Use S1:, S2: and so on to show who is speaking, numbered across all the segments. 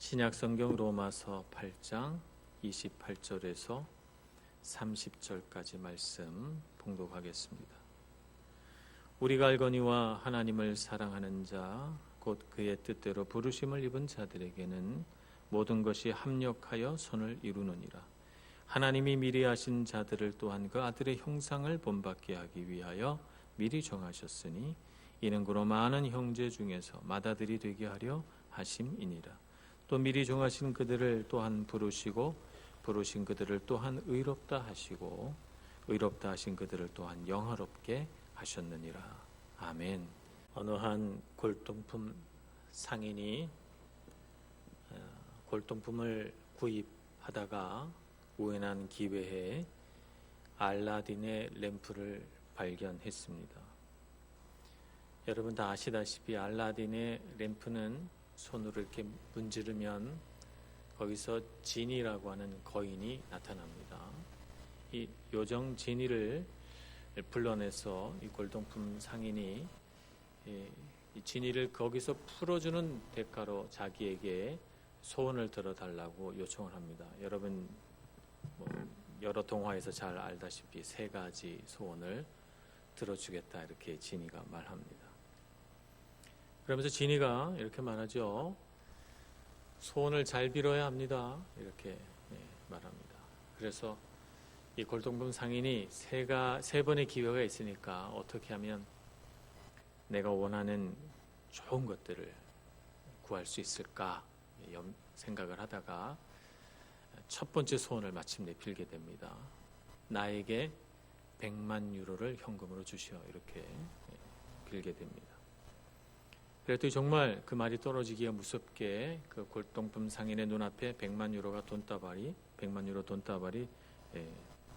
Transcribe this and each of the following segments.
S1: 신약성경 로마서 8장 28절에서 30절까지 말씀 봉독하겠습니다. 우리가 알거니와 하나님을 사랑하는 자 곧 그의 뜻대로 부르심을 입은 자들에게는 모든 것이 합력하여 선을 이루느니라. 하나님이 미리 하신 자들을 또한 그 아들의 형상을 본받게 하기 위하여 미리 정하셨으니 이는 그로 많은 형제 중에서 맏아들이 되게 하려 하심이니라. 또 미리 정하신 그들을 또한 부르시고 부르신 그들을 또한 의롭다 하시고 의롭다 하신 그들을 또한 영화롭게 하셨느니라. 아멘. 어느 한 골동품 상인이 골동품을 구입하다가 우연한 기회에 알라딘의 램프를 발견했습니다. 여러분 다 아시다시피 알라딘의 램프는 손으로 이렇게 문지르면 거기서 지니라고 하는 거인이 나타납니다. 이 요정 지니를 불러내서 이 골동품 상인이 이 지니를 거기서 풀어주는 대가로 자기에게 소원을 들어달라고 요청을 합니다. 여러분 여러 동화에서 잘 알다시피 세 가지 소원을 들어주겠다 이렇게 지니가 말합니다. 그러면서 지니가 이렇게 말하죠. 소원을 잘 빌어야 합니다. 이렇게 말합니다. 그래서 이 골동품 상인이 세 번의 기회가 있으니까 어떻게 하면 내가 원하는 좋은 것들을 구할 수 있을까 생각을 하다가 첫 번째 소원을 마침내 빌게 됩니다. 나에게 100만 유로를 현금으로 주시오. 이렇게 빌게 됩니다. 그랬더니 정말 그 말이 떨어지기가 무섭게 그 골동품 상인의 눈앞에 100만 유로 돈다발이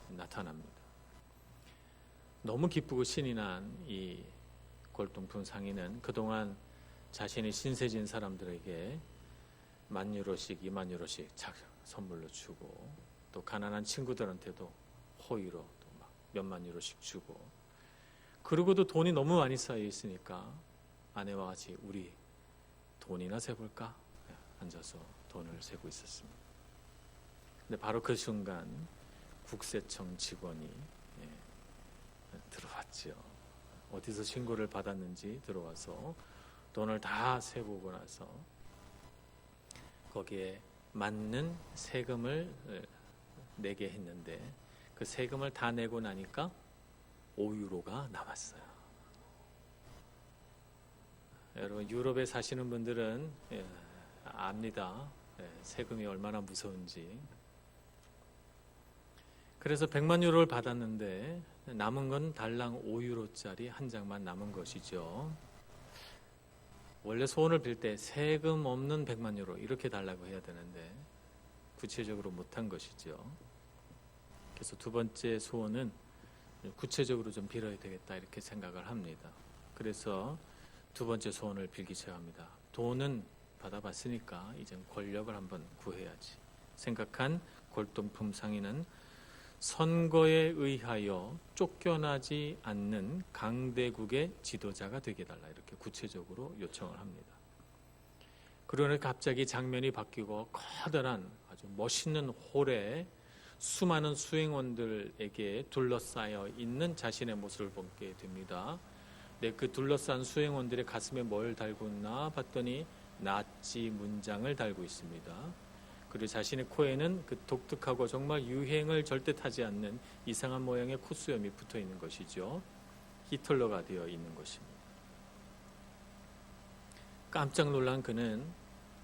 S1: 나타납니다. 너무 기쁘고 신이 난 이 골동품 상인은 그동안 자신이 신세진 사람들에게 10,000유로씩 20,000유로씩 선물로 주고 또 가난한 친구들한테도 호의로 또 막 몇만 유로씩 주고 그러고도 돈이 너무 많이 쌓여 있으니까 아내와 같이 우리 돈이나 세볼까? 앉아서 돈을 세고 있었습니다. 근데 바로 그 순간 국세청 직원이 들어왔죠. 어디서 신고를 받았는지 들어와서 돈을 다 세보고 나서 거기에 맞는 세금을 내게 했는데 그 세금을 다 내고 나니까 5유로가 남았어요. 여러분 유럽에 사시는 분들은 압니다. 세금이 얼마나 무서운지. 그래서 100만 유로를 받았는데 남은 건 달랑 5유로짜리 한 장만 남은 것이죠. 원래 소원을 빌 때 세금 없는 100만 유로 이렇게 달라고 해야 되는데 구체적으로 못한 것이죠. 그래서 두 번째 소원은 구체적으로 좀 빌어야 되겠다 이렇게 생각을 합니다. 그래서 두 번째 소원을 빌기 시작합니다. 돈은 받아봤으니까 이젠 권력을 한번 구해야지 생각한 골동품 상인은 선거에 의하여 쫓겨나지 않는 강대국의 지도자가 되게 달라 이렇게 구체적으로 요청을 합니다. 그러나 갑자기 장면이 바뀌고 커다란 아주 멋있는 홀에 수많은 수행원들에게 둘러싸여 있는 자신의 모습을 보게 됩니다. 그 둘러싼 수행원들의 가슴에 뭘 달고 있나 봤더니 나치 문장을 달고 있습니다. 그리고 자신의 코에는 그 독특하고 정말 유행을 절대 타지 않는 이상한 모양의 콧수염이 붙어 있는 것이죠. 히틀러가 되어 있는 것입니다. 깜짝 놀란 그는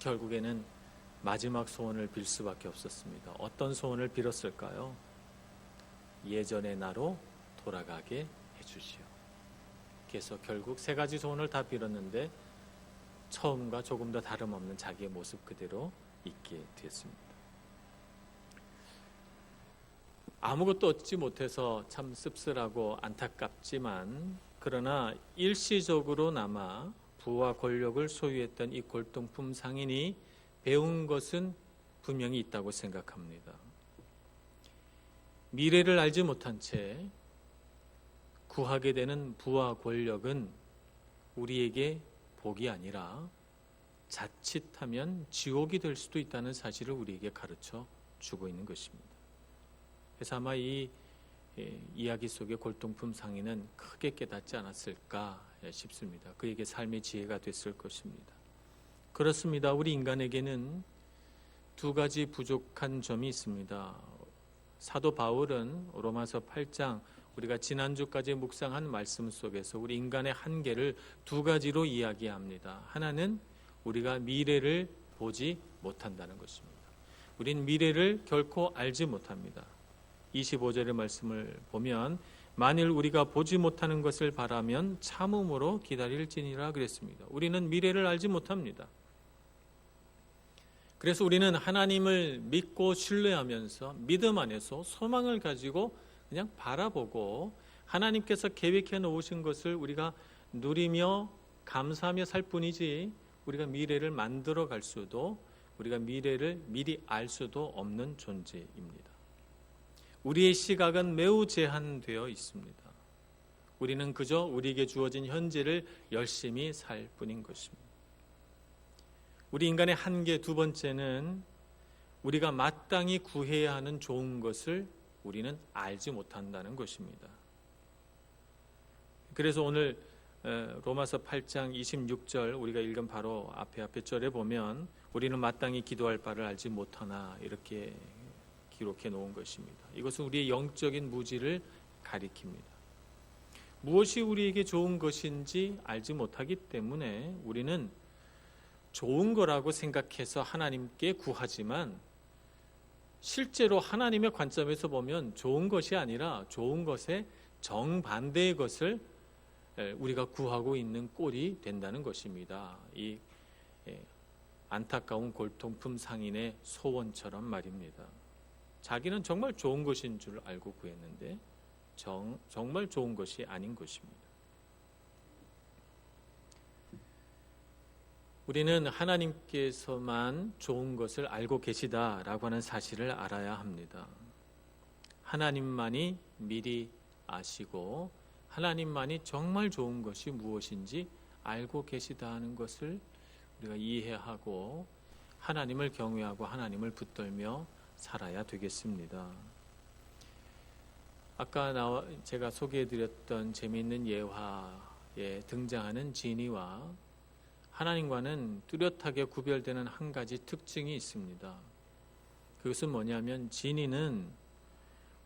S1: 결국에는 마지막 소원을 빌 수밖에 없었습니다. 어떤 소원을 빌었을까요? 예전의 나로 돌아가게 해주시오. 그래서 결국 세 가지 소원을 다 빌었는데 처음과 조금 더 다름없는 자기의 모습 그대로 있게 됐습니다. 아무것도 얻지 못해서 참 씁쓸하고 안타깝지만 그러나 일시적으로나마 부와 권력을 소유했던 이 골동품 상인이 배운 것은 분명히 있다고 생각합니다. 미래를 알지 못한 채 구하게 되는 부와 권력은 우리에게 복이 아니라 자칫하면 지옥이 될 수도 있다는 사실을 우리에게 가르쳐 주고 있는 것입니다. 그래서 아마 이 이야기 속의 골동품 상인은 크게 깨닫지 않았을까 싶습니다. 그에게 삶의 지혜가 됐을 것입니다. 그렇습니다. 우리 인간에게는 두 가지 부족한 점이 있습니다. 사도 바울은 로마서 8장 우리가 지난주까지 묵상한 말씀 속에서 우리 인간의 한계를 두 가지로 이야기합니다. 하나는 우리가 미래를 보지 못한다는 것입니다. 우린 미래를 결코 알지 못합니다. 25절의 말씀을 보면 만일 우리가 보지 못하는 것을 바라면 참음으로 기다릴지니라 그랬습니다. 우리는 미래를 알지 못합니다. 그래서 우리는 하나님을 믿고 신뢰하면서 믿음 안에서 소망을 가지고 그냥 바라보고 하나님께서 계획해 놓으신 것을 우리가 누리며 감사하며 살 뿐이지 우리가 미래를 만들어 갈 수도 우리가 미래를 미리 알 수도 없는 존재입니다. 우리의 시각은 매우 제한되어 있습니다. 우리는 그저 우리에게 주어진 현재를 열심히 살 뿐인 것입니다. 우리 인간의 한계 두 번째는 우리가 마땅히 구해야 하는 좋은 것을 우리는 알지 못한다는 것입니다. 그래서 오늘 로마서 8장 26절 우리가 읽은 바로 앞에 절에 보면 우리는 마땅히 기도할 바를 알지 못하나 이렇게 기록해 놓은 것입니다. 이것은 우리의 영적인 무지를 가리킵니다. 무엇이 우리에게 좋은 것인지 알지 못하기 때문에 우리는 좋은 거라고 생각해서 하나님께 구하지만 실제로 하나님의 관점에서 보면 좋은 것이 아니라 좋은 것의 정반대의 것을 우리가 구하고 있는 꼴이 된다는 것입니다. 이 안타까운 골동품 상인의 소원처럼 말입니다. 자기는 정말 좋은 것인 줄 알고 구했는데 정말 좋은 것이 아닌 것입니다. 우리는 하나님께서만 좋은 것을 알고 계시다라고 하는 사실을 알아야 합니다. 하나님만이 미리 아시고 하나님만이 정말 좋은 것이 무엇인지 알고 계시다는 것을 우리가 이해하고 하나님을 경외하고 하나님을 붙들며 살아야 되겠습니다. 아까 제가 소개해드렸던 재미있는 예화에 등장하는 지니와 하나님과는 뚜렷하게 구별되는 한 가지 특징이 있습니다. 그것은 뭐냐면 지니는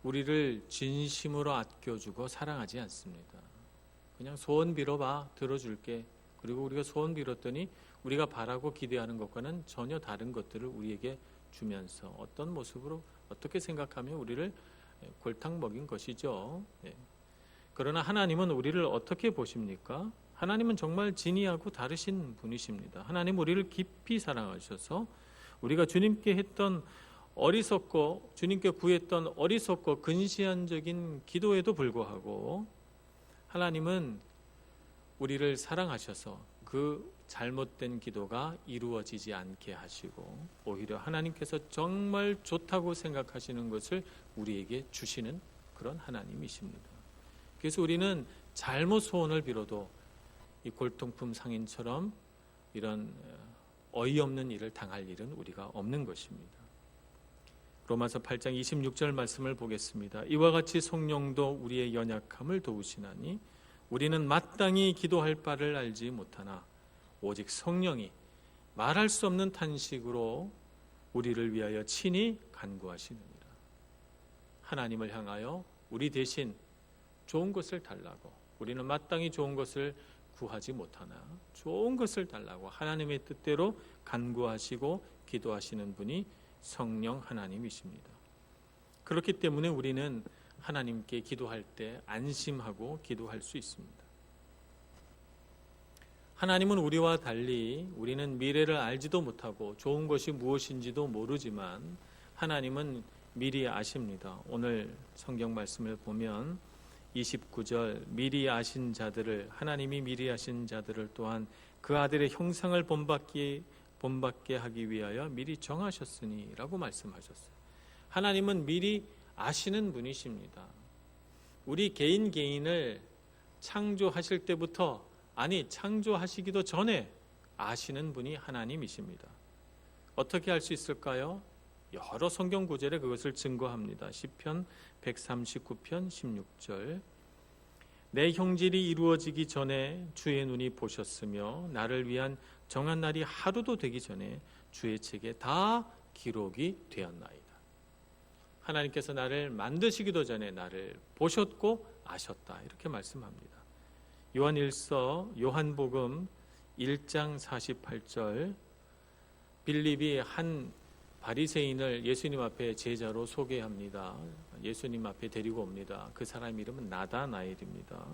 S1: 우리를 진심으로 아껴주고 사랑하지 않습니다. 그냥 소원 빌어봐, 들어줄게. 그리고 우리가 소원 빌었더니 우리가 바라고 기대하는 것과는 전혀 다른 것들을 우리에게 주면서 어떤 모습으로 어떻게 생각하면 우리를 골탕 먹인 것이죠. 그러나 하나님은 우리를 어떻게 보십니까? 하나님은 정말 진이하고 다르신 분이십니다. 하나님 우리를 깊이 사랑하셔서 우리가 주님께 했던 어리석고 주님께 구했던 어리석고 근시안적인 기도에도 불구하고 하나님은 우리를 사랑하셔서 그 잘못된 기도가 이루어지지 않게 하시고 오히려 하나님께서 정말 좋다고 생각하시는 것을 우리에게 주시는 그런 하나님이십니다. 그래서 우리는 잘못 소원을 빌어도 이 골동품 상인처럼 이런 어이없는 일을 당할 일은 우리가 없는 것입니다. 로마서 8장 26절 말씀을 보겠습니다. 이와 같이 성령도 우리의 연약함을 도우시나니 우리는 마땅히 기도할 바를 알지 못하나 오직 성령이 말할 수 없는 탄식으로 우리를 위하여 친히 간구하시느니라. 하나님을 향하여 우리 대신 좋은 것을 달라고 우리는 마땅히 좋은 것을 구하지 못하나 좋은 것을 달라고 하나님의 뜻대로 간구하시고 기도하시는 분이 성령 하나님이십니다. 그렇기 때문에 우리는 하나님께 기도할 때 안심하고 기도할 수 있습니다. 하나님은 우리와 달리 우리는 미래를 알지도 못하고 좋은 것이 무엇인지도 모르지만 하나님은 미리 아십니다. 오늘 성경 말씀을 보면 29절 미리 아신 자들을 하나님이 미리 아신 자들을 또한 그 아들의 형상을 본받게 하기 위하여 미리 정하셨으니 라고 말씀하셨어요. 하나님은 미리 아시는 분이십니다. 우리 개인을 창조하실 때부터 창조하시기도 전에 아시는 분이 하나님이십니다. 어떻게 알 수 있을까요? 여러 성경 구절에 그것을 증거합니다. 시편 139편 16절. 내 형질이 이루어지기 전에 주의 눈이 보셨으며 나를 위한 정한 날이 하루도 되기 전에 주의 책에 다 기록이 되었나이다. 하나님께서 나를 만드시기도 전에 나를 보셨고 아셨다. 이렇게 말씀합니다. 요한복음 1장 48절. 빌립이 한 바리새인을 예수님 앞에 제자로 소개합니다. 예수님 앞에 데리고 옵니다. 그 사람 이름은 나다나엘입니다.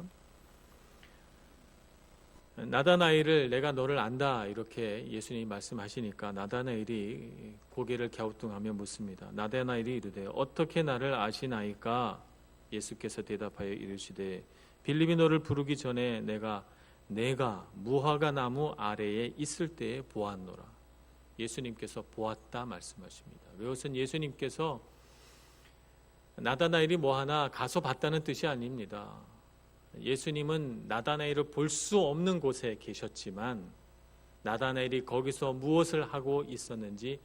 S1: 나다나엘을 내가 너를 안다 이렇게 예수님이 말씀하시니까 나다나엘이 고개를 갸우뚱하며 묻습니다. 나다나엘이 이르되 어떻게 나를 아시나이까? 예수께서 대답하여 이르시되 빌립이 너를 부르기 전에 내가 무화과 나무 아래에 있을 때에 보았노라. 예수님께서 보았다 말씀하십니다. 그것은 예수님께서 나다나엘이 뭐하나 가서 봤다는 뜻이 아닙니다. 예수님은 나다나엘을 볼 수 없는 곳에 계셨지만 나다나엘이 거기서 무엇을 하고 있었는지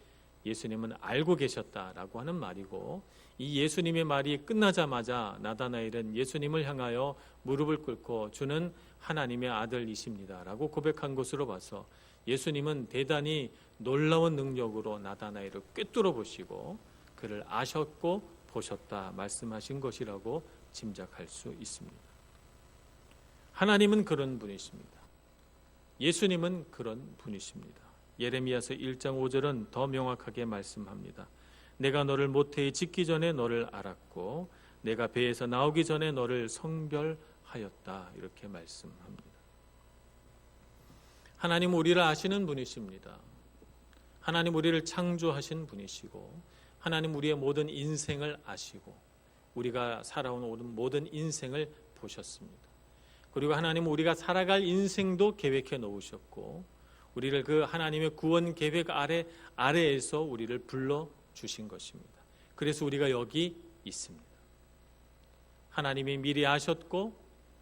S1: 예수님은 알고 계셨다라고 하는 말이고, 이 예수님의 말이 끝나자마자 나다나엘은 예수님을 향하여 무릎을 꿇고 주는 하나님의 아들이십니다 라고 고백한 것으로 봐서 예수님은 대단히 놀라운 능력으로 나다나엘을 꿰뚫어 보시고 그를 아셨고 보셨다 말씀하신 것이라고 짐작할 수 있습니다. 하나님은 그런 분이십니다. 예수님은 그런 분이십니다. 예레미야서 1장 5절은 더 명확하게 말씀합니다. 내가 너를 모태에 짓기 전에 너를 알았고 내가 배에서 나오기 전에 너를 성별하였다 이렇게 말씀합니다. 하나님 우리를 아시는 분이십니다. 하나님 우리를 창조하신 분이시고 하나님 우리의 모든 인생을 아시고 우리가 살아온 모든 인생을 보셨습니다. 그리고 하나님은 우리가 살아갈 인생도 계획해 놓으셨고 우리를 그 하나님의 구원 계획 아래에서 우리를 불러주신 것입니다. 그래서 우리가 여기 있습니다. 하나님이 미리 아셨고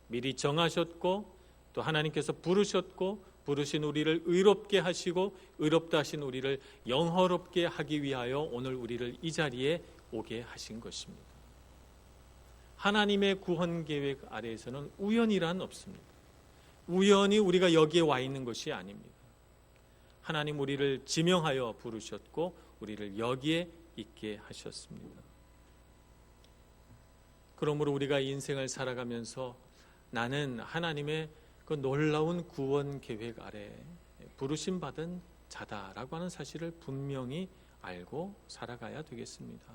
S1: 미리 정하셨고 또 하나님께서 부르신 우리를 의롭게 하시고 의롭다 하신 우리를 영화롭게 하기 위하여 오늘 우리를 이 자리에 오게 하신 것입니다. 하나님의 구원 계획 아래에서는 우연이란 없습니다. 우연히 우리가 여기에 와 있는 것이 아닙니다. 하나님 우리를 지명하여 부르셨고 우리를 여기에 있게 하셨습니다. 그러므로 우리가 인생을 살아가면서 나는 하나님의 그 놀라운 구원 계획 아래 부르심 받은 자다라고 하는 사실을 분명히 알고 살아가야 되겠습니다.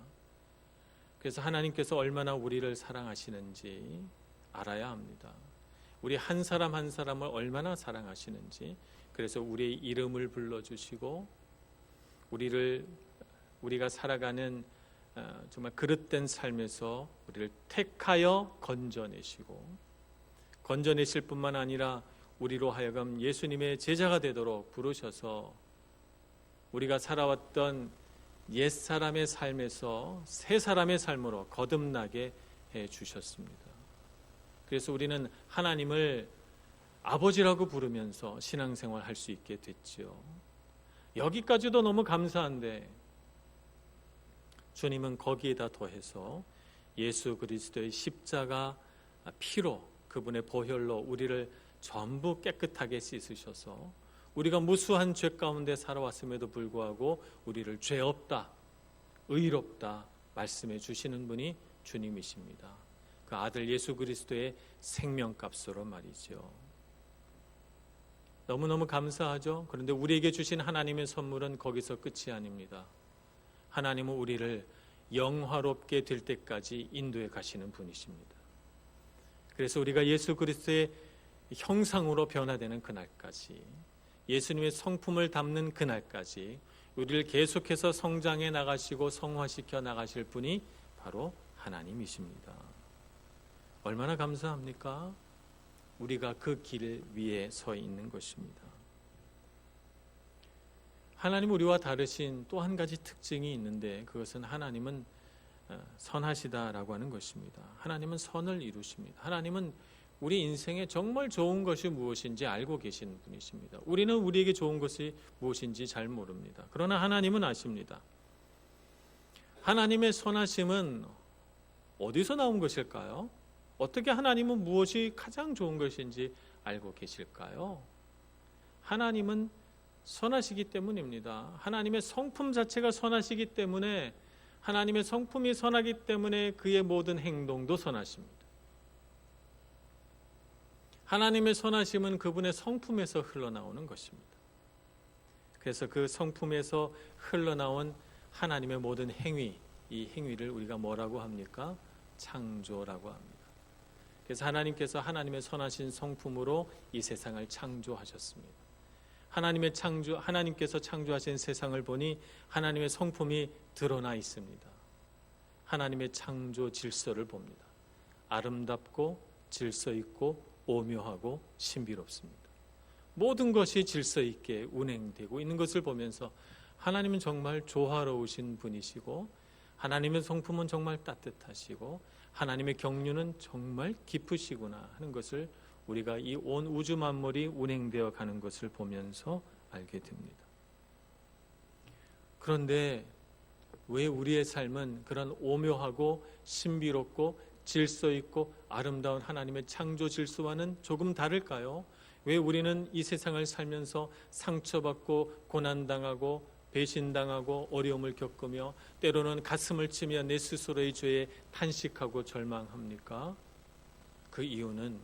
S1: 그래서 하나님께서 얼마나 우리를 사랑하시는지 알아야 합니다. 우리 한 사람 한 사람을 얼마나 사랑하시는지, 그래서 우리의 이름을 불러주시고 우리가 살아가는 정말 그릇된 삶에서 우리를 택하여 건져내실 뿐만 아니라 우리로 하여금 예수님의 제자가 되도록 부르셔서 우리가 살아왔던 옛사람의 삶에서 새사람의 삶으로 거듭나게 해주셨습니다. 그래서 우리는 하나님을 아버지라고 부르면서 신앙생활 할 수 있게 됐죠. 여기까지도 너무 감사한데 주님은 거기에다 더해서 예수 그리스도의 십자가 피로 그분의 보혈로 우리를 전부 깨끗하게 씻으셔서 우리가 무수한 죄 가운데 살아왔음에도 불구하고 우리를 죄 없다, 의롭다 말씀해 주시는 분이 주님이십니다. 그 아들 예수 그리스도의 생명값으로 말이죠. 너무너무 감사하죠. 그런데 우리에게 주신 하나님의 선물은 거기서 끝이 아닙니다. 하나님은 우리를 영화롭게 될 때까지 인도해 가시는 분이십니다. 그래서 우리가 예수 그리스도의 형상으로 변화되는 그날까지, 예수님의 성품을 담는 그날까지 우리를 계속해서 성장해 나가시고 성화시켜 나가실 분이 바로 하나님이십니다. 얼마나 감사합니까? 우리가 그 길 위에 서 있는 것입니다. 하나님 우리와 다르신 또 한 가지 특징이 있는데 그것은 하나님은 선하시다라고 하는 것입니다. 하나님은 선을 이루십니다. 하나님은 우리 인생에 정말 좋은 것이 무엇인지 알고 계신 분이십니다. 우리는 우리에게 좋은 것이 무엇인지 잘 모릅니다. 그러나 하나님은 아십니다. 하나님의 선하심은 어디서 나온 것일까요? 어떻게 하나님은 무엇이 가장 좋은 것인지 알고 계실까요? 하나님은 선하시기 때문입니다. 하나님의 성품 자체가 선하시기 때문에, 하나님의 성품이 선하기 때문에 그의 모든 행동도 선하십니다. 하나님의 선하심은 그분의 성품에서 흘러나오는 것입니다. 그래서 그 성품에서 흘러나온 하나님의 모든 행위, 이 행위를 우리가 뭐라고 합니까? 창조라고 합니다. 그래서 하나님께서 하나님의 선하신 성품으로 이 세상을 창조하셨습니다. 하나님께서 창조하신 세상을 보니 하나님의 성품이 드러나 있습니다. 하나님의 창조 질서를 봅니다. 아름답고 질서 있고 오묘하고 신비롭습니다. 모든 것이 질서 있게 운행되고 있는 것을 보면서 하나님은 정말 조화로우신 분이시고, 하나님의 성품은 정말 따뜻하시고, 하나님의 경륜은 정말 깊으시구나 하는 것을 우리가 이 온 우주 만물이 운행되어 가는 것을 보면서 알게 됩니다. 그런데 왜 우리의 삶은 그런 오묘하고 신비롭고 질서 있고 아름다운 하나님의 창조 질서와는 조금 다를까요? 왜 우리는 이 세상을 살면서 상처받고 고난당하고 배신당하고 어려움을 겪으며 때로는 가슴을 치며 내 스스로의 죄에 탄식하고 절망합니까? 그 이유는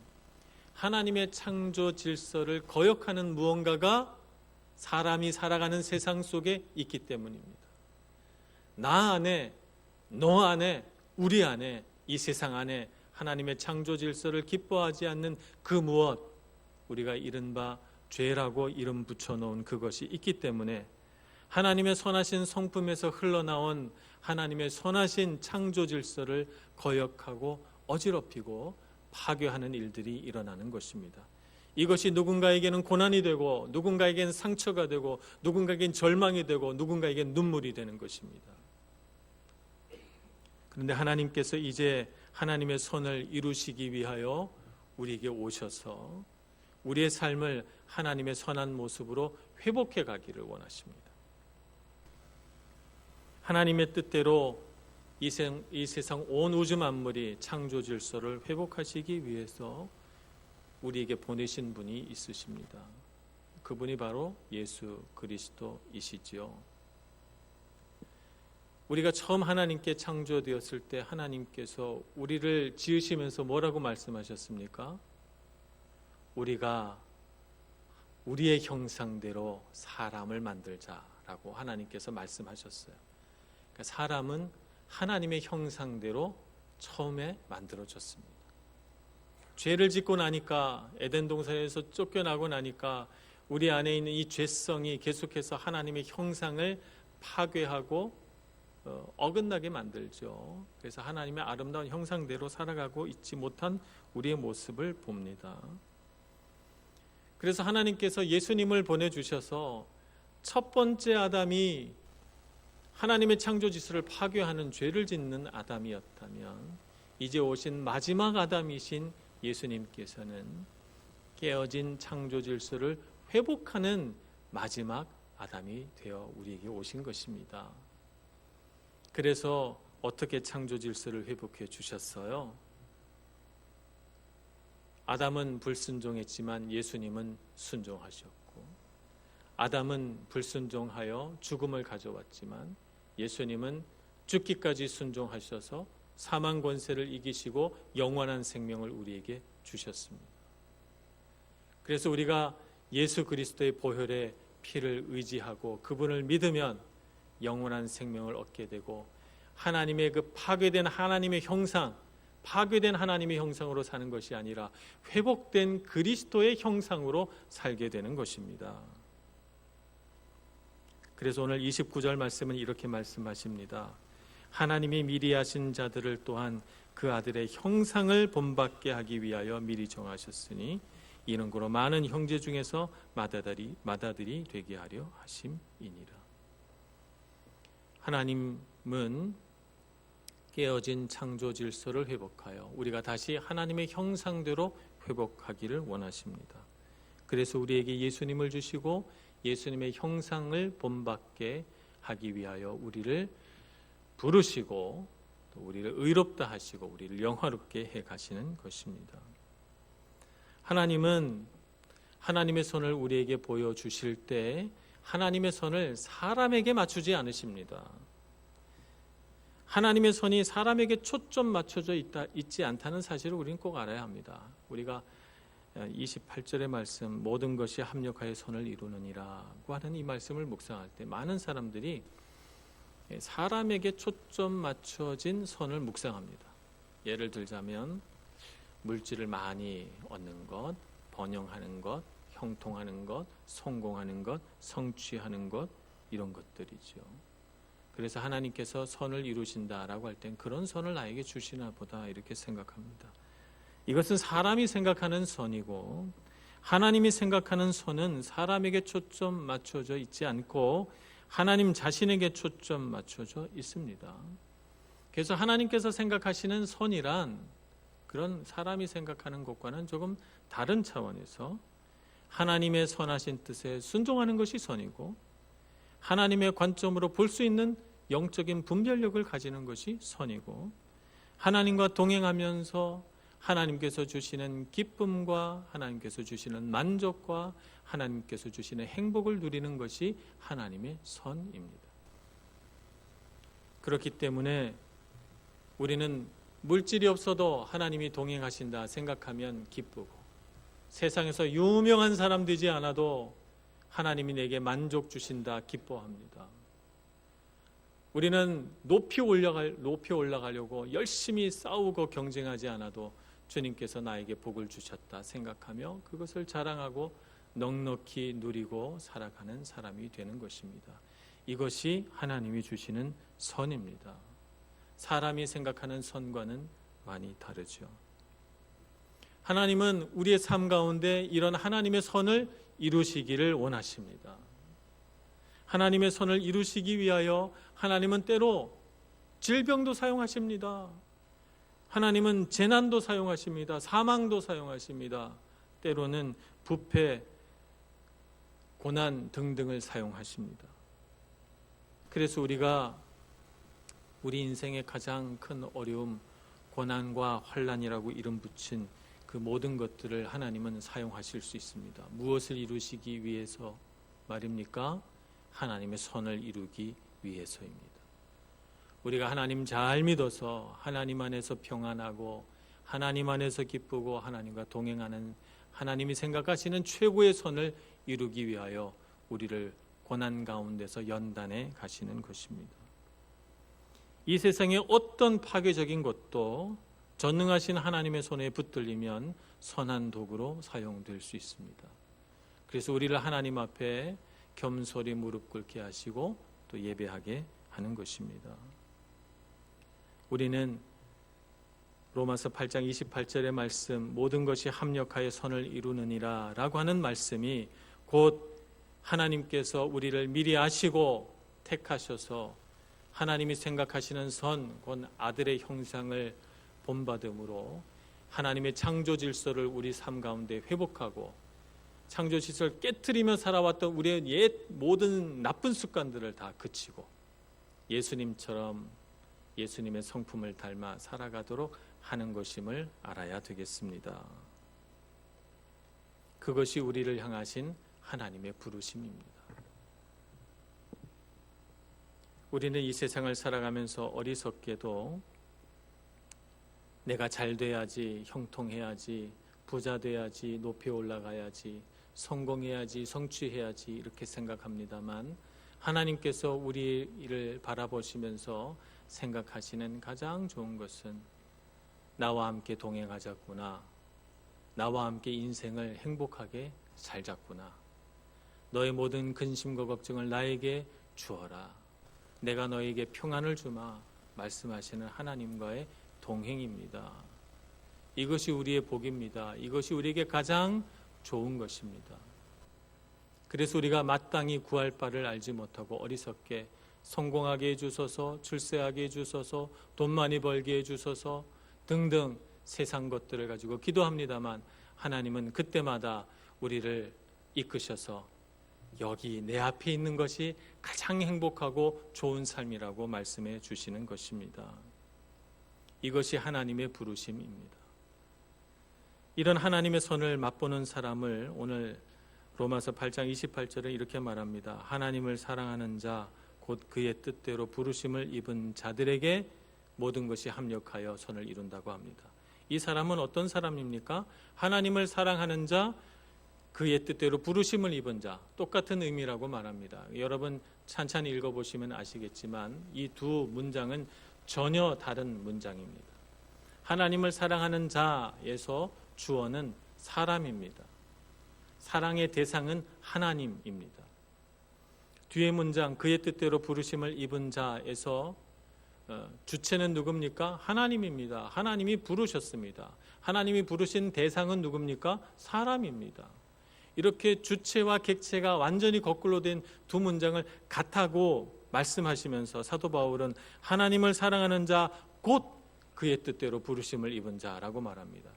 S1: 하나님의 창조 질서를 거역하는 무언가가 사람이 살아가는 세상 속에 있기 때문입니다. 나 안에, 너 안에, 우리 안에, 이 세상 안에 하나님의 창조 질서를 기뻐하지 않는 그 무엇, 우리가 이른바 죄라고 이름 붙여놓은 그것이 있기 때문에 하나님의 선하신 성품에서 흘러나온 하나님의 선하신 창조 질서를 거역하고 어지럽히고 파괴하는 일들이 일어나는 것입니다. 이것이 누군가에게는 고난이 되고, 누군가에게는 상처가 되고, 누군가에게는 절망이 되고, 누군가에게는 눈물이 되는 것입니다. 그런데 하나님께서 이제 하나님의 선을 이루시기 위하여 우리에게 오셔서 우리의 삶을 하나님의 선한 모습으로 회복해 가기를 원하십니다. 하나님의 뜻대로 이 세상 온 우주 만물이 창조 질서를 회복하시기 위해서 우리에게 보내신 분이 있으십니다. 그분이 바로 예수 그리스도이시지요. 우리가 처음 하나님께 창조되었을 때 하나님께서 우리를 지으시면서 뭐라고 말씀하셨습니까? 우리가 우리의 형상대로 사람을 만들자라고 하나님께서 말씀하셨어요. 그러니까 사람은 하나님의 형상대로 처음에 만들어졌습니다. 죄를 짓고 나니까, 에덴 동산에서 쫓겨나고 나니까 우리 안에 있는 이 죄성이 계속해서 하나님의 형상을 파괴하고 어긋나게 만들죠. 그래서 하나님의 아름다운 형상대로 살아가고 있지 못한 우리의 모습을 봅니다. 그래서 하나님께서 예수님을 보내주셔서 첫 번째 아담이 하나님의 창조 질서를 파괴하는 죄를 짓는 아담이었다면, 이제 오신 마지막 아담이신 예수님께서는 깨어진 창조 질서를 회복하는 마지막 아담이 되어 우리에게 오신 것입니다. 그래서 어떻게 창조 질서를 회복해 주셨어요? 아담은 불순종했지만 예수님은 순종하셨고, 아담은 불순종하여 죽음을 가져왔지만 예수님은 죽기까지 순종하셔서 사망 권세를 이기시고 영원한 생명을 우리에게 주셨습니다. 그래서 우리가 예수 그리스도의 보혈의 피를 의지하고 그분을 믿으면 영원한 생명을 얻게 되고, 하나님의 그 파괴된 하나님의 형상, 파괴된 하나님의 형상으로 사는 것이 아니라 회복된 그리스도의 형상으로 살게 되는 것입니다. 그래서 오늘 29절 말씀은 이렇게 말씀하십니다. 하나님이 미리 하신 자들을 또한 그 아들의 형상을 본받게 하기 위하여 미리 정하셨으니 이는 고로 많은 형제 중에서 맏아들이 되게 하려 하심이니라. 하나님은 깨어진 창조 질서를 회복하여 우리가 다시 하나님의 형상대로 회복하기를 원하십니다. 그래서 우리에게 예수님을 주시고 예수님의 형상을 본받게 하기 위하여 우리를 부르시고 또 우리를 의롭다 하시고 우리를 영화롭게 해 가시는 것입니다. 하나님은 하나님의 손을 우리에게 보여주실 때 하나님의 손을 사람에게 맞추지 않으십니다. 하나님의 손이 사람에게 초점 맞춰져 있지 않다는 사실을 우리는 꼭 알아야 합니다. 우리가 28절의 말씀 모든 것이 합력하여 선을 이루느니라고 하는 이 말씀을 묵상할 때 많은 사람들이 사람에게 초점 맞춰진 선을 묵상합니다. 예를 들자면 물질을 많이 얻는 것, 번영하는 것, 형통하는 것, 성공하는 것, 성취하는 것 이런 것들이죠. 그래서 하나님께서 선을 이루신다라고 할 땐 그런 선을 나에게 주시나 보다 이렇게 생각합니다. 이것은 사람이 생각하는 선이고 하나님이 생각하는 선은 사람에게 초점 맞춰져 있지 않고 하나님 자신에게 초점 맞춰져 있습니다. 그래서 하나님께서 생각하시는 선이란 그런 사람이 생각하는 것과는 조금 다른 차원에서 하나님의 선하신 뜻에 순종하는 것이 선이고 하나님의 관점으로 볼 수 있는 영적인 분별력을 가지는 것이 선이고 하나님과 동행하면서 하나님께서 주시는 기쁨과 하나님께서 주시는 만족과 하나님께서 주시는 행복을 누리는 것이 하나님의 선입니다. 그렇기 때문에 우리는 물질이 없어도 하나님이 동행하신다 생각하면 기쁘고 세상에서 유명한 사람 되지 않아도 하나님이 내게 만족 주신다 기뻐합니다. 우리는 높이 올라가려고 열심히 싸우고 경쟁하지 않아도 주님께서 나에게 복을 주셨다 생각하며 그것을 자랑하고 넉넉히 누리고 살아가는 사람이 되는 것입니다. 이것이 하나님이 주시는 선입니다. 사람이 생각하는 선과는 많이 다르죠. 하나님은 우리의 삶 가운데 이런 하나님의 선을 이루시기를 원하십니다. 하나님의 선을 이루시기 위하여 하나님은 때로 질병도 사용하십니다. 하나님은 재난도 사용하십니다. 사망도 사용하십니다. 때로는 부패, 고난 등등을 사용하십니다. 그래서 우리가 우리 인생의 가장 큰 어려움, 고난과 환난이라고 이름 붙인 그 모든 것들을 하나님은 사용하실 수 있습니다. 무엇을 이루시기 위해서 말입니까? 하나님의 선을 이루기 위해서입니다. 우리가 하나님 잘 믿어서 하나님 안에서 평안하고 하나님 안에서 기쁘고 하나님과 동행하는 하나님이 생각하시는 최고의 선을 이루기 위하여 우리를 고난 가운데서 연단해 가시는 것입니다. 이 세상의 어떤 파괴적인 것도 전능하신 하나님의 손에 붙들리면 선한 도구로 사용될 수 있습니다. 그래서 우리를 하나님 앞에 겸손히 무릎 꿇게 하시고 또 예배하게 하는 것입니다. 우리는 로마서 8장 28절의 말씀 모든 것이 합력하여 선을 이루느니라 라고 하는 말씀이 곧 하나님께서 우리를 미리 아시고 택하셔서 하나님이 생각하시는 선, 곧 아들의 형상을 본받음으로 하나님의 창조 질서를 우리 삶 가운데 회복하고 창조 질서를 깨트리며 살아왔던 우리의 옛 모든 나쁜 습관들을 다 그치고 예수님처럼 예수님의 성품을 닮아 살아가도록 하는 것임을 알아야 되겠습니다. 그것이 우리를 향하신 하나님의 부르심입니다. 우리는 이 세상을 살아가면서 어리석게도 내가 잘 돼야지, 형통해야지, 부자 돼야지, 높이 올라가야지, 성공해야지, 성취해야지 이렇게 생각합니다만 하나님께서 우리를 바라보시면서 생각하시는 가장 좋은 것은 나와 함께 동행하자꾸나, 나와 함께 인생을 행복하게 살자꾸나, 너의 모든 근심과 걱정을 나에게 주어라, 내가 너에게 평안을 주마 말씀하시는 하나님과의 동행입니다. 이것이 우리의 복입니다. 이것이 우리에게 가장 좋은 것입니다. 그래서 우리가 마땅히 구할 바를 알지 못하고 어리석게 성공하게 해주소서, 출세하게 해주소서, 돈 많이 벌게 해주소서 등등 세상 것들을 가지고 기도합니다만 하나님은 그때마다 우리를 이끄셔서 여기 내 앞에 있는 것이 가장 행복하고 좋은 삶이라고 말씀해 주시는 것입니다. 이것이 하나님의 부르심입니다. 이런 하나님의 선을 맛보는 사람을 오늘 로마서 8장 28절에 이렇게 말합니다. 하나님을 사랑하는 자 곧 그의 뜻대로 부르심을 입은 자들에게 모든 것이 합력하여 선을 이룬다고 합니다. 이 사람은 어떤 사람입니까? 하나님을 사랑하는 자, 그의 뜻대로 부르심을 입은 자, 똑같은 의미라고 말합니다. 여러분 찬찬히 읽어보시면 아시겠지만 이 두 문장은 전혀 다른 문장입니다. 하나님을 사랑하는 자에서 주어는 사람입니다. 사랑의 대상은 하나님입니다. 뒤에 문장 그의 뜻대로 부르심을 입은 자에서 주체는 누굽니까? 하나님입니다. 하나님이 부르셨습니다. 하나님이 부르신 대상은 누굽니까? 사람입니다. 이렇게 주체와 객체가 완전히 거꾸로 된 두 문장을 같다고 말씀하시면서 사도 바울은 하나님을 사랑하는 자 곧 그의 뜻대로 부르심을 입은 자라고 말합니다.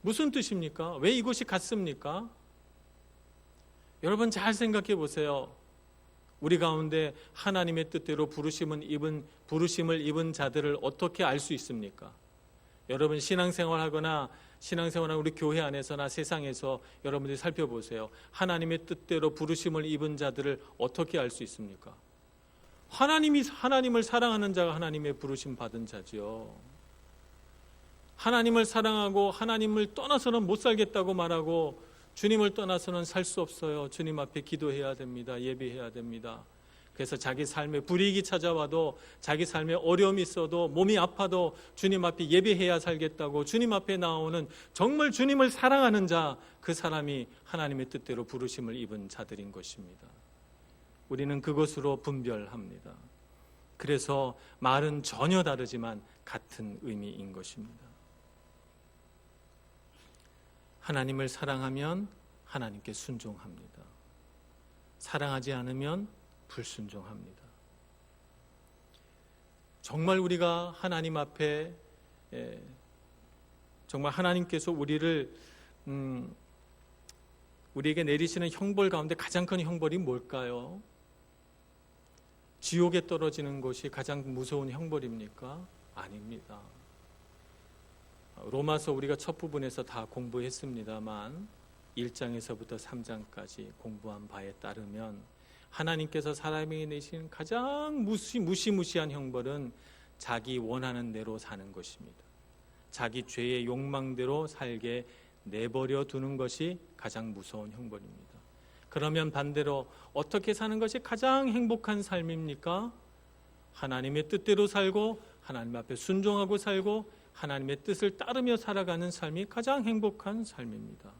S1: 무슨 뜻입니까? 왜 이것이 같습니까? 여러분 잘 생각해 보세요. 우리 가운데 하나님의 뜻대로 부르심을 입은 자들을 어떻게 알 수 있습니까? 여러분 신앙생활하거나 신앙생활하는 우리 교회 안에서나 세상에서 여러분들이 살펴보세요. 하나님의 뜻대로 부르심을 입은 자들을 어떻게 알 수 있습니까? 하나님을 사랑하는 자가 하나님의 부르심 받은 자죠. 하나님을 사랑하고 하나님을 떠나서는 못 살겠다고 말하고 주님을 떠나서는 살 수 없어요. 주님 앞에 기도해야 됩니다. 예배해야 됩니다. 그래서 자기 삶에 불이익이 찾아와도 자기 삶에 어려움이 있어도 몸이 아파도 주님 앞에 예배해야 살겠다고 주님 앞에 나오는 정말 주님을 사랑하는 자, 그 사람이 하나님의 뜻대로 부르심을 입은 자들인 것입니다. 우리는 그것으로 분별합니다. 그래서 말은 전혀 다르지만 같은 의미인 것입니다. 하나님을 사랑하면 하나님께 순종합니다. 사랑하지 않으면 불순종합니다. 정말 우리가 하나님 앞에 정말 하나님께서 우리에게 내리시는 형벌 가운데 가장 큰 형벌이 뭘까요? 지옥에 떨어지는 것이 가장 무서운 형벌입니까? 아닙니다. 로마서 우리가 첫 부분에서 다 공부했습니다만 1장에서부터 3장까지 공부한 바에 따르면 하나님께서 사람에게 내신 가장 무시무시한 형벌은 자기 원하는 대로 사는 것입니다. 자기 죄의 욕망대로 살게 내버려 두는 것이 가장 무서운 형벌입니다. 그러면 반대로 어떻게 사는 것이 가장 행복한 삶입니까? 하나님의 뜻대로 살고 하나님 앞에 순종하고 살고 하나님의 뜻을 따르며 살아가는 삶이 가장 행복한 삶입니다.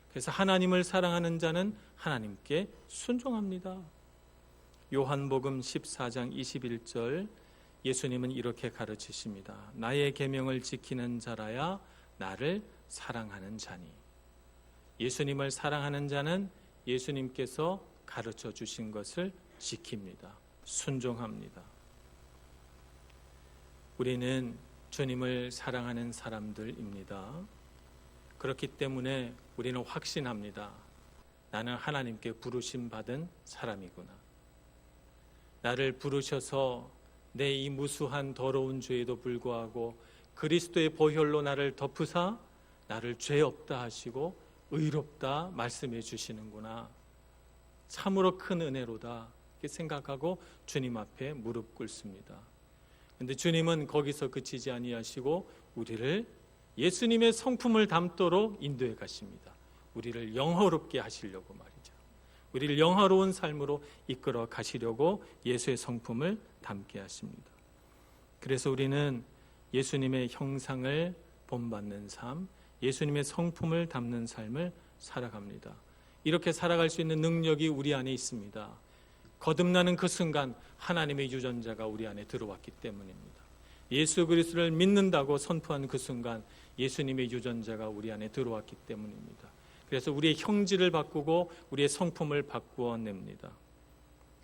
S1: 그래서 하나님을 사랑하는 자는 하나님께 순종합니다. 요한복음 14장 21절 예수님은 이렇게 가르치십니다. 나의 계명을 지키는 자라야 나를 사랑하는 자니. 예수님을 사랑하는 자는 예수님께서 가르쳐 주신 것을 지킵니다. 순종합니다. 우리는 주님을 사랑하는 사람들입니다. 그렇기 때문에 우리는 확신합니다. 나는 하나님께 부르심 받은 사람이구나. 나를 부르셔서 내 이 무수한 더러운 죄에도 불구하고 그리스도의 보혈로 나를 덮으사 나를 죄 없다 하시고 의롭다 말씀해 주시는구나. 참으로 큰 은혜로다 이렇게 생각하고 주님 앞에 무릎 꿇습니다. 그런데 주님은 거기서 그치지 아니하시고 우리를 예수님의 성품을 담도록 인도해 가십니다. 우리를 영화롭게 하시려고 말이죠. 우리를 영화로운 삶으로 이끌어 가시려고 예수의 성품을 담게 하십니다. 그래서 우리는 예수님의 형상을 본받는 삶, 예수님의 성품을 담는 삶을 살아갑니다. 이렇게 살아갈 수 있는 능력이 우리 안에 있습니다. 거듭나는 그 순간 하나님의 유전자가 우리 안에 들어왔기 때문입니다. 예수 그리스도를 믿는다고 선포한 그 순간 예수님의 유전자가 우리 안에 들어왔기 때문입니다. 그래서 우리의 형질을 바꾸고 우리의 성품을 바꾸어 냅니다.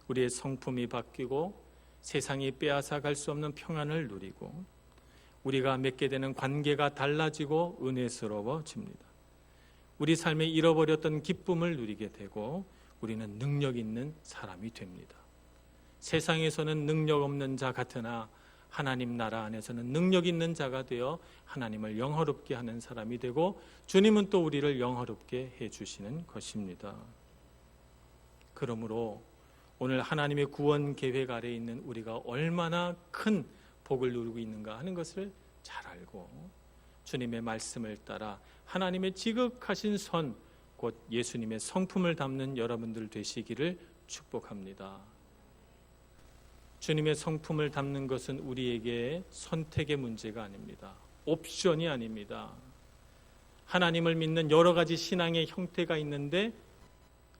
S1: 우리의 성품이 바뀌고 세상이 빼앗아 갈 수 없는 평안을 누리고 우리가 맺게 되는 관계가 달라지고 은혜스러워집니다. 우리 삶에 잃어버렸던 기쁨을 누리게 되고 우리는 능력 있는 사람이 됩니다. 세상에서는 능력 없는 자 같으나 하나님 나라 안에서는 능력 있는 자가 되어 하나님을 영화롭게 하는 사람이 되고 주님은 또 우리를 영화롭게 해주시는 것입니다. 그러므로 오늘 하나님의 구원 계획 아래에 있는 우리가 얼마나 큰 복을 누리고 있는가 하는 것을 잘 알고 주님의 말씀을 따라 하나님의 지극하신 선, 곧 예수님의 성품을 담는 여러분들 되시기를 축복합니다. 주님의 성품을 담는 것은 우리에게 선택의 문제가 아닙니다. 옵션이 아닙니다. 하나님을 믿는 여러 가지 신앙의 형태가 있는데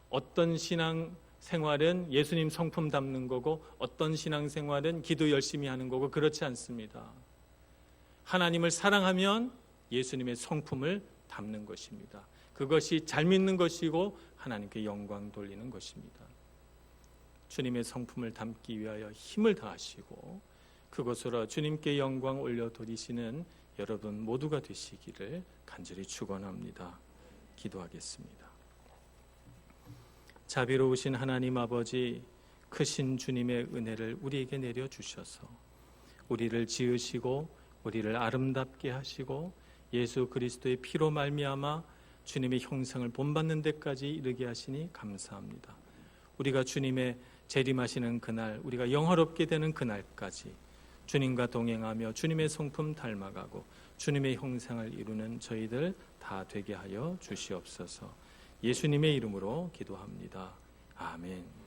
S1: 어떤 신앙 생활은 예수님 성품 담는 거고 어떤 신앙 생활은 기도 열심히 하는 거고 그렇지 않습니다. 하나님을 사랑하면 예수님의 성품을 담는 것입니다. 그것이 잘 믿는 것이고 하나님께 영광 돌리는 것입니다. 주님의 성품을 담기 위하여 힘을 다하시고 그것으로 주님께 영광 올려 드리시는 여러분 모두가 되시기를 간절히 축원합니다. 기도하겠습니다. 자비로우신 하나님 아버지, 크신 주님의 은혜를 우리에게 내려주셔서 우리를 지으시고 우리를 아름답게 하시고 예수 그리스도의 피로 말미암아 주님의 형상을 본받는 데까지 이르게 하시니 감사합니다. 우리가 주님의 재림하시는 그날, 우리가 영화롭게 되는 그날까지 주님과 동행하며 주님의 성품 닮아가고 주님의 형상을 이루는 저희들 다 되게 하여 주시옵소서. 예수님의 이름으로 기도합니다. 아멘.